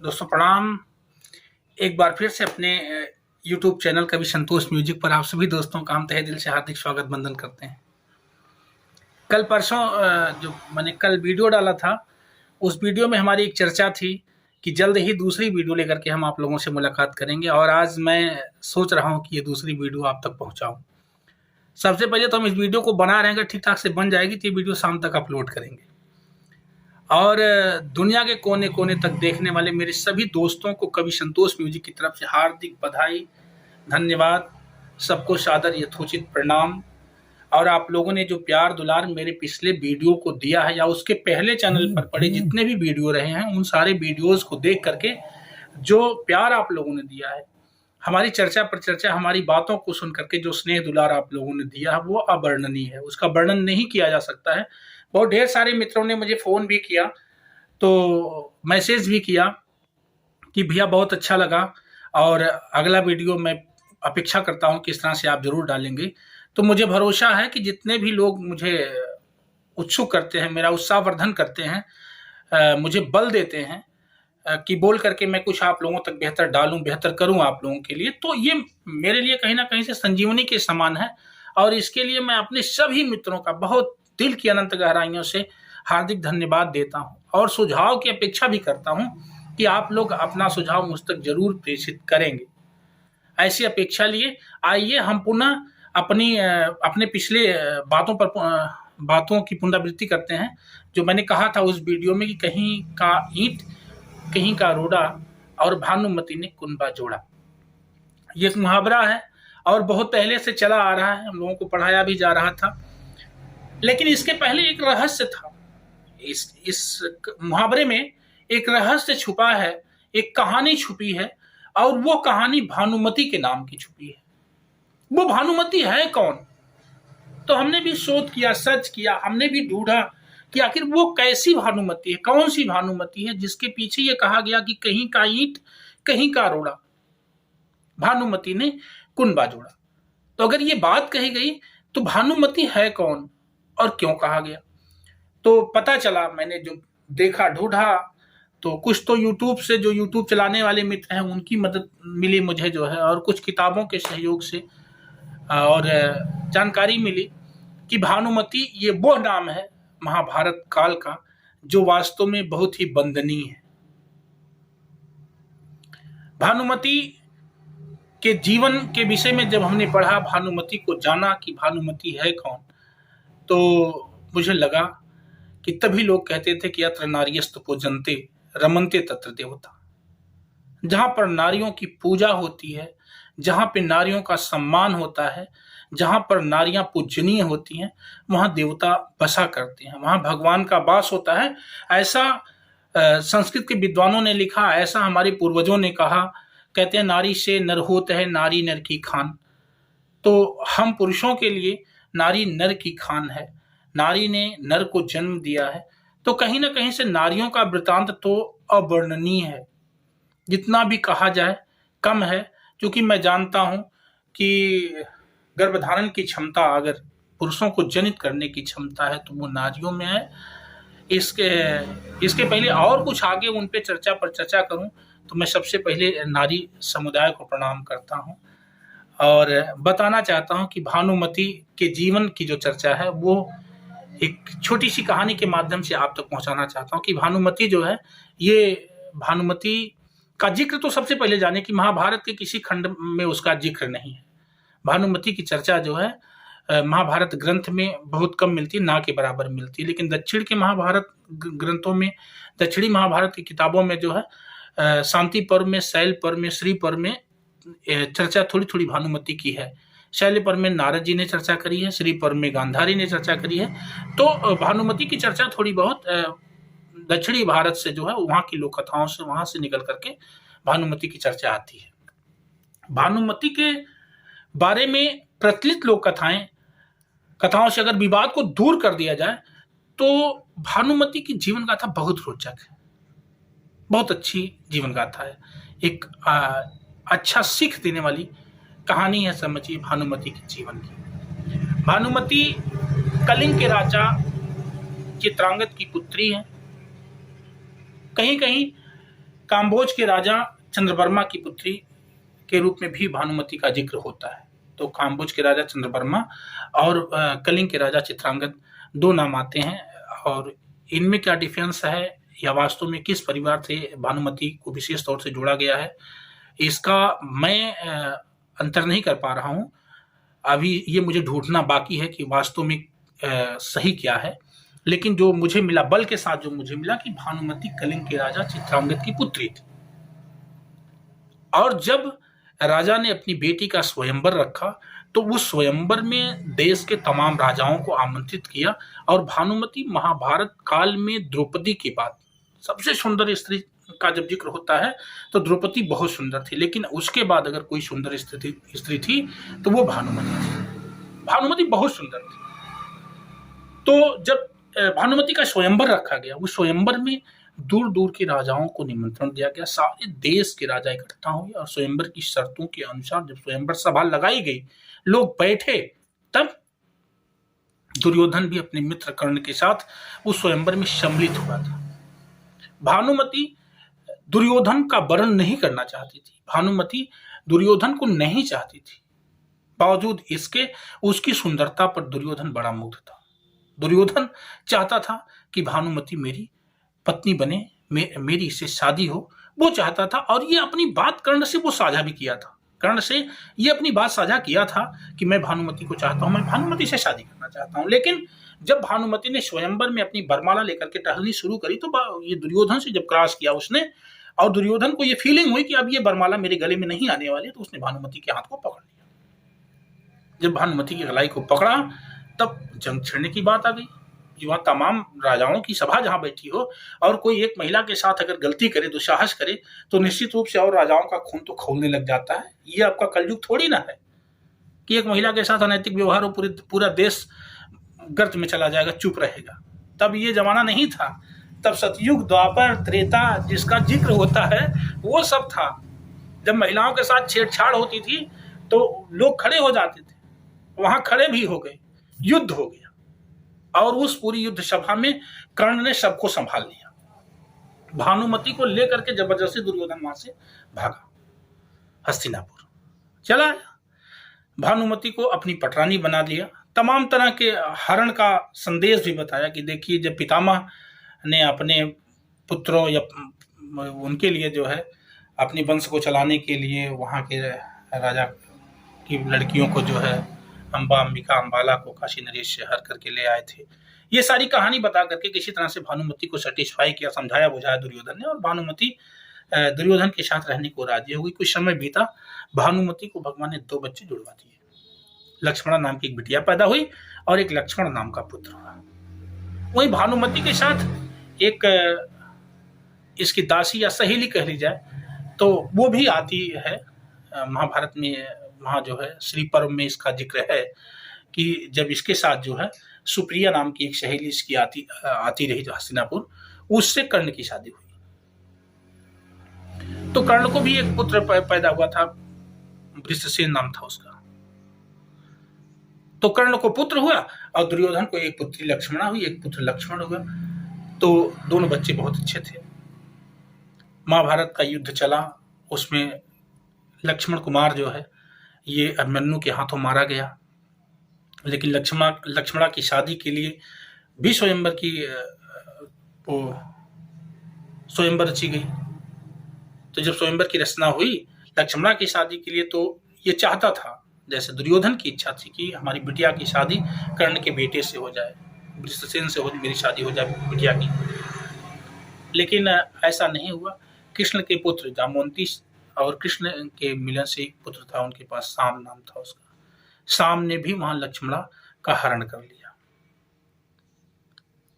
दोस्तों प्रणाम। एक बार फिर से अपने यूट्यूब चैनल कवि संतोष म्यूजिक पर आप सभी दोस्तों का हम तहे दिल से हार्दिक स्वागत बंदन करते हैं। कल परसों जो मैंने कल वीडियो डाला था, उस वीडियो में हमारी एक चर्चा थी कि जल्द ही दूसरी वीडियो लेकर के हम आप लोगों से मुलाकात करेंगे और आज मैं सोच रहा हूं कि ये दूसरी वीडियो आप तक पहुंचाऊं। सबसे पहले तो हम इस वीडियो को बना रहे हैं, अगर ठीक ठाक से बन जाएगी तो ये वीडियो शाम तक अपलोड करेंगे और दुनिया के कोने कोने तक देखने वाले मेरे सभी दोस्तों को कवि संतोष म्यूजिक की तरफ से हार्दिक बधाई, धन्यवाद, सबको सादर यथोचित प्रणाम। और आप लोगों ने जो प्यार दुलार मेरे पिछले वीडियो को दिया है या उसके पहले चैनल पर पड़े जितने भी वीडियो रहे हैं, उन सारे वीडियोस को देख करके जो प्यार आप लोगों ने दिया है, हमारी चर्चा पर चर्चा, हमारी बातों को सुन करके जो स्नेह दुलार आप लोगों ने दिया है वो अवर्णनीय है, उसका वर्णन नहीं किया जा सकता है। बहुत ढेर सारे मित्रों ने मुझे फ़ोन भी किया, तो मैसेज भी किया कि भैया बहुत अच्छा लगा और अगला वीडियो मैं अपेक्षा करता हूं कि इस तरह से आप ज़रूर डालेंगे। तो मुझे भरोसा है कि जितने भी लोग मुझे उत्सुक करते हैं, मेरा उत्साहवर्धन करते हैं, मुझे बल देते हैं कि बोल करके मैं कुछ आप लोगों तक बेहतर डालूं, बेहतर करूं आप लोगों के लिए, तो ये मेरे लिए कहीं ना कहीं से संजीवनी के समान है। और इसके लिए मैं अपने सभी मित्रों का बहुत दिल की अनंत गहराइयों से हार्दिक धन्यवाद देता हूं और सुझाव की अपेक्षा भी करता हूं कि आप लोग अपना सुझाव मुझ तक जरूर प्रेषित करेंगे। ऐसी अपेक्षा लिए आइए हम पुनः अपने पिछले बातों की पुनरावृत्ति करते हैं। जो मैंने कहा था उस वीडियो में कि कहीं का ईंट कहीं का रोड़ा और भानुमति ने कुनबा जोड़ा, ये एक मुहावरा है और बहुत पहले से चला आ रहा है, हम लोगों को पढ़ाया भी जा रहा था। लेकिन इसके पहले एक रहस्य था, इस मुहावरे में एक रहस्य छुपा है, एक कहानी छुपी है और वो कहानी भानुमति के नाम की छुपी है। वो भानुमति है कौन? तो हमने भी शोध किया, सर्च किया, हमने भी ढूंढा कि आखिर वो कैसी भानुमति है, कौन सी भानुमति है जिसके पीछे ये कहा गया कि कहीं का ईंट कहीं का रोड़ा, भानुमति ने कुनबा जोड़ा। तो अगर ये बात कही गई तो भानुमति है कौन और क्यों कहा गया? तो पता चला, मैंने जो देखा, ढूंढा, तो कुछ तो यूट्यूब से, जो यूट्यूब चलाने वाले मित्र हैं उनकी मदद मिली मुझे जो है, और कुछ किताबों के सहयोग से और जानकारी मिली कि भानुमति ये वो नाम है महाभारत काल का जो वास्तव में बहुत ही वंदनीय है। भानुमति के जीवन के विषय में जब हमने पढ़ा, भानुमति को जाना कि भानुमति है कौन, तो मुझे लगा कि तभी लोग कहते थे कि यत्र नार्यस्तु पूजन्ते रमन्ते तत्र देवता। जहां पर नारियों की पूजा होती है, जहां पे नारियों का सम्मान होता है, जहां पर नारियां पूजनीय होती हैं, वहां देवता बसा करते हैं, वहां भगवान का वास होता है। ऐसा संस्कृत के विद्वानों ने लिखा, ऐसा हमारे पूर्वजों ने कहा। कहते हैं नारी से नर होता है, नारी नर की खान। तो हम पुरुषों के लिए नारी नर की खान है, नारी ने नर को जन्म दिया है। तो कहीं ना कहीं से नारियों का वृतांत तो अवर्णनीय है, जितना भी कहा जाए कम है। क्योंकि मैं जानता हूं कि गर्भधारण की क्षमता, अगर पुरुषों को जनित करने की क्षमता है तो वो नारियों में है। इसके पहले और कुछ आगे उन पे चर्चा पर चर्चा करूं तो मैं सबसे पहले नारी समुदाय को प्रणाम करता हूं और बताना चाहता हूं कि भानुमति के जीवन की जो चर्चा है वो एक छोटी सी कहानी के माध्यम से आप तक पहुंचाना चाहता हूं कि भानुमति जो है, ये भानुमति का जिक्र तो सबसे पहले जाने कि महाभारत के किसी खंड में उसका जिक्र नहीं है। भानुमति की चर्चा जो है महाभारत ग्रंथ में बहुत कम मिलती है, ना के बराबर मिलती है। लेकिन दक्षिण के महाभारत ग्रंथों में, दक्षिणी महाभारत की किताबों में जो है शांति पर्व में, शैल पर्व में, श्री पर्व में चर्चा थोड़ी थोड़ी भानुमति की है। शैल पर्व में नारद जी ने चर्चा करी है, श्री पर्व में गांधारी ने चर्चा करी है। तो भानुमति की चर्चा थोड़ी बहुत दक्षिणी भारत से जो है, वहाँ की लोक कथाओं से, वहाँ से निकल करके भानुमति की चर्चा आती है। भानुमति के बारे में प्रचलित लोक कथाओं से अगर विवाद को दूर कर दिया जाए तो भानुमति की जीवन गाथा बहुत रोचक है, बहुत अच्छी जीवन गाथा है, एक अच्छा सीख देने वाली कहानी है, समझिए भानुमति के जीवन की। भानुमति कलिंग के राजा चित्रांगद की पुत्री है। कहीं कहीं काम्बोज के राजा चंद्रवर्मा की पुत्री के रूप में भी भानुमति का जिक्र होता है। तो काम्बोज के राजा चंद्रवर्मा और कलिंग के राजा चित्रांगद दो नाम आते हैं, और इनमें क्या डिफरेंस है या वास्तव में किस परिवार से भानुमति को विशेष तौर से जोड़ा गया है, इसका मैं अंतर नहीं कर पा रहा हूँ। अभी ये मुझे ढूंढना बाकी है कि वास्तव में सही क्या है। लेकिन जो मुझे मिला, बल के साथ जो मुझे मिला कि भानुमति कलिंग के राजा चित्रांगद की पुत्री थी, और जब राजा ने अपनी बेटी का स्वयंवर रखा तो उस स्वयंवर में देश के तमाम राजाओं को आमंत्रित किया, और भानुमति महाभारत काल में द्रौपदी के बाद सबसे सुंदर स्त्री का जब जिक्र होता है तो द्रौपदी बहुत सुंदर थी, लेकिन उसके बाद अगर कोई सुंदर स्त्री थी तो वो भानुमति थी। भानुमति बहुत सुंदर थी। तो जब भानुमति का स्वयंवर रखा गया, उस स्वयंवर में दूर दूर के राजाओं को निमंत्रण दिया गया, सारे देश के राजा इकट्ठा हुए, और स्वयंवर की शर्तों के अनुसार जब स्वयंवर सभा लगाई गई, लोग बैठे, तब दुर्योधन भी अपने मित्र कर्ण के साथ उस स्वयंवर में सम्मिलित हुआ था। भानुमति दुर्योधन का वरण नहीं करना चाहती थी, भानुमति दुर्योधन को नहीं चाहती थी, बावजूद इसके उसकी सुंदरता पर दुर्योधन बड़ा मुग्ध था। दुर्योधन चाहता था कि भानुमति मेरी पत्नी बने, मेरी इससे शादी हो, वो चाहता था। और ये अपनी बात कर्ण से वो साझा भी किया था, कर्ण से ये अपनी बात साझा किया था कि मैं भानुमति को चाहता हूं, मैं भानुमति से शादी करना चाहता हूं। लेकिन जब भानुमति ने स्वयंवर में अपनी बरमाला लेकर के टहलनी शुरू करी तो ये दुर्योधन से जब क्रॉस किया उसने, और दुर्योधन को ये फीलिंग हुई कि अब ये बरमाला मेरे गले में नहीं आने वाली, तो उसने भानुमति के हाथ को पकड़ लिया। जब भानुमति की कलाई को पकड़ा तब जंग छिड़ने की बात आ गई। वहां तमाम राजाओं की सभा जहां बैठी हो, और कोई एक महिला के साथ अगर गलती करे, दुस्साहस करे, तो निश्चित रूप से और राजाओं का खून तो खौलने लग जाता है। ये आपका कलयुग थोड़ी ना है कि एक महिला के साथ अनैतिक व्यवहार हो पूरा देश गर्त में चला जाएगा, चुप रहेगा। तब ये जमाना नहीं था, तब सतयुग, द्वापर, त्रेता जिसका जिक्र होता है वो सब था। जब महिलाओं के साथ छेड़छाड़ होती थी तो लोग खड़े हो जाते थे, वहां खड़े भी हो गए, युद्ध हो गया, और उस पूरी युद्ध सभा में कर्ण ने सबको संभाल लिया। भानुमति को लेकर के जबरदस्ती दुर्योधन वहां से भागा, हस्तिनापुर चला आया, भानुमति को अपनी पटरानी बना लिया, तमाम तरह के हरण का संदेश भी बताया कि देखिए, जब पितामह ने अपने पुत्रों या उनके लिए जो है अपनी वंश को चलाने के लिए वहां के राजा की लड़कियों को जो है अंबा, अंबिका, अंबाला को काशी नरेश से हर करके ले आए थे, ये सारी कहानी बता करके किसी तरह से भानुमति को सेटिस्फाई किया, समझाया बुझाया दुर्योधन ने, और भानुमति दुर्योधन के साथ रहने को राजी हो गई। कुछ समय बीता, भानुमति को भगवान ने 2 बच्चे जुड़वा दिए। लक्ष्मणा नाम की एक बिटिया पैदा हुई और एक लक्ष्मण नाम का पुत्र हुआ। वही भानुमति के साथ एक इसकी दासी या सहेली कह ली जाए तो वो भी आती है महाभारत में। वहाँ जो है श्री पर्व में इसका जिक्र है कि जब इसके साथ जो है सुप्रिया नाम की एक सहेली इसकी आती रही हस्तिनापुर, उससे कर्ण की शादी हुई। तो कर्ण को भी एक पुत्र पैदा हुआ था, वृषसेन नाम था उसका। तो कर्ण को पुत्र हुआ और दुर्योधन को एक पुत्री लक्ष्मणा हुई, एक पुत्र लक्ष्मण हुआ। तो दोनों बच्चे बहुत अच्छे थे। महाभारत का युद्ध चला, उसमें लक्ष्मण कुमार जो है ये अभिमन्यु के हाथों मारा गया, लेकिन लक्ष्मणा की शादी के लिए भी स्वयंवर रची गई। तो जब स्वयंवर की रचना हुई लक्ष्मणा की शादी के लिए, तो ये चाहता था, जैसे दुर्योधन की इच्छा थी कि हमारी बिटिया की शादी कर्ण के बेटे से हो जाए, वृषसेन से मेरी शादी हो जाए बिटिया की। लेकिन ऐसा नहीं हुआ। कृष्ण के पुत्र जामवंती और कृष्ण के मिलन से एक पुत्र था उनके पास, साम नाम था उसका। साम ने भी वहां लक्ष्मणा का हरण कर लिया।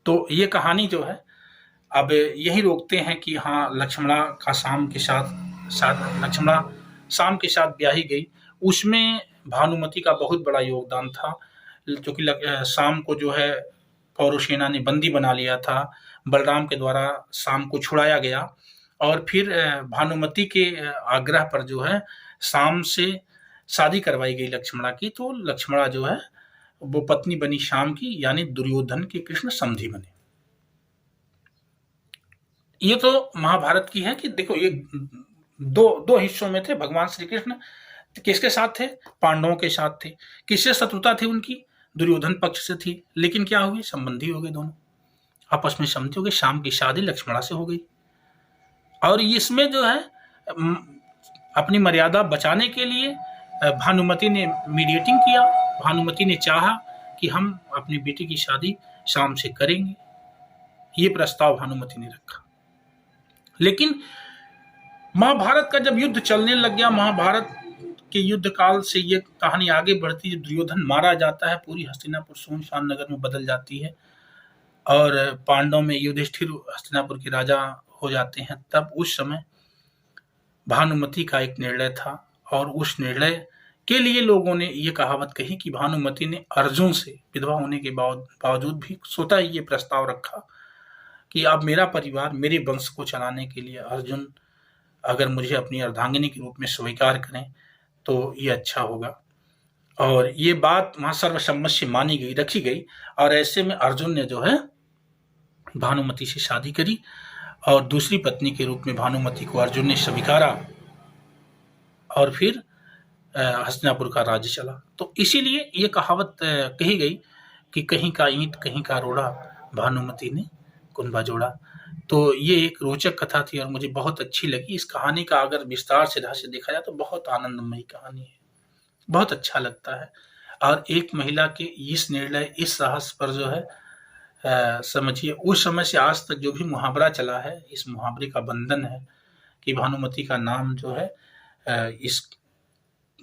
तो ये कहानी जो है अब यही रोकते हैं कि हाँ, लक्ष्मणा का साम के साथ लक्ष्मणा साम के साथ ब्याही गई, उसमें भानुमति का बहुत बड़ा योगदान था, क्योंकि साम को जो है कौरव सेना ने बंदी बना लिया था। बलराम के द्वारा साम को छुड़ाया गया और फिर भानुमति के आग्रह पर जो है साम से शादी करवाई गई लक्ष्मणा की। तो लक्ष्मणा जो है वो पत्नी बनी शाम की, यानी दुर्योधन के कृष्ण समधी बने। ये तो महाभारत की है कि देखो ये दो दो हिस्सों में थे। भगवान श्री कृष्ण किसके साथ थे? पांडवों के साथ थे। किससे शत्रुता थी उनकी? दुर्योधन पक्ष से थी। लेकिन क्या हुई? संबंधी हो गए दोनों, आपस में संबंधी हो गए। शाम की शादी लक्ष्मणा से हो गई। और इसमें जो है अपनी मर्यादा बचाने के लिए भानुमति ने मीडिएटिंग किया। भानुमति ने चाहा कि हम अपनी बेटी की शादी शाम से करेंगे। ये प्रस्ताव भानुमति ने रखा। लेकिन महाभारत का जब युद्ध चलने लग गया, महाभारत के युद्ध काल से ये कहानी आगे बढ़ती है। दुर्योधन मारा जाता है, पूरी हस्तिनापुर सुनसान नगर में बदल जाती है और पांडव में युधिष्ठिर हस्तिनापुर के राजा हो जाते हैं। तब उस समय भानुमति का एक निर्णय था और उस निर्णय के लिए लोगों ने ये कहावत कही कि भानुमति ने अर्जुन से विधवा होने के बावजूद भी स्वतः ये प्रस्ताव रखा कि अब मेरा परिवार, मेरे वंश को चलाने के लिए अर्जुन अगर मुझे अपनी अर्धांगिनी के रूप में स्वीकार करें तो ये अच्छा होगा। और ये बात वहां सर्वसम्मत से मानी गई, रखी गई। और ऐसे में अर्जुन ने जो है भानुमति से शादी करी और दूसरी पत्नी के रूप में भानुमति को अर्जुन ने स्वीकारा और फिर हस्तिनापुर का राज्य चला। तो इसीलिए ये कहावत कही गई कि कहीं का ईंट कहीं का रोड़ा, भानुमति ने कुंभा जोड़ा। तो ये एक रोचक कथा थी और मुझे बहुत अच्छी लगी। इस कहानी का अगर विस्तार से रहस्य देखा जाए तो बहुत आनंदमयी कहानी है, बहुत अच्छा लगता है। और एक महिला के इस निर्णय, इस साहस पर जो है समझिए उस समय से आज तक जो भी मुहावरा चला है, इस मुहावरे का बंधन है कि भानुमति का नाम जो है इस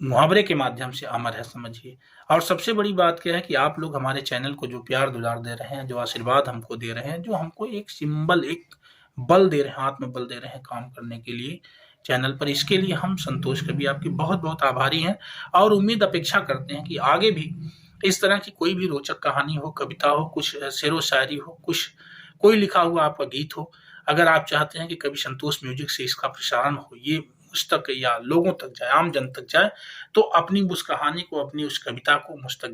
मुहावरे के माध्यम से अमर है, समझिए। और सबसे बड़ी बात क्या है कि आप लोग हमारे चैनल को जो प्यार दुलार दे रहे हैं, जो आशीर्वाद हमको दे रहे हैं, जो हमको एक सिंबल, एक बल दे रहे हैं, आत्मबल दे रहे हैं काम करने के लिए चैनल पर, इसके लिए हम संतोष कवि आपके बहुत बहुत आभारी हैं। और उम्मीद अपेक्षा करते हैं कि आगे भी इस तरह की कोई भी रोचक कहानी हो, कविता हो, कुछ शेरो शायरी हो, कुछ कोई लिखा हुआ आपका गीत हो, अगर आप चाहते हैं कि कवि संतोष म्यूजिक से इसका प्रसारण हो, ये मुझ तक या लोगों तक जाए, आम जन तक जाए, तो अपनी उस कहानी को, अपनी उस कविता को मुझ तक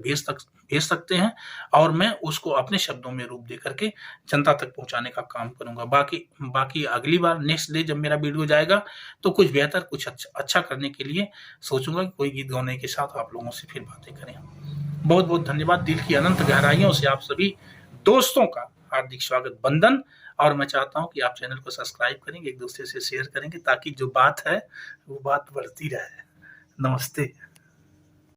भेज सकते हैं और मैं उसको अपने शब्दों में रूप दे करके जनता तक पहुंचाने का काम करूंगा। बाकी अगली बार नेक्स्ट डे जब मेरा वीडियो जाएगा तो कुछ बेहतर, कुछ अच्छा करने के लिए सोचूंगा कि कोई गीत गाने के साथ आप लोगों से फिर बातें करें। बहुत बहुत धन्यवाद। दिल की अनंत गहराइयों से आप सभी दोस्तों का हार्दिक स्वागत, वंदन। और मैं चाहता हूं कि आप चैनल को सब्सक्राइब करेंगे, एक दूसरे से शेयर करेंगे ताकि जो बात है वो बात बढ़ती रहे। नमस्ते।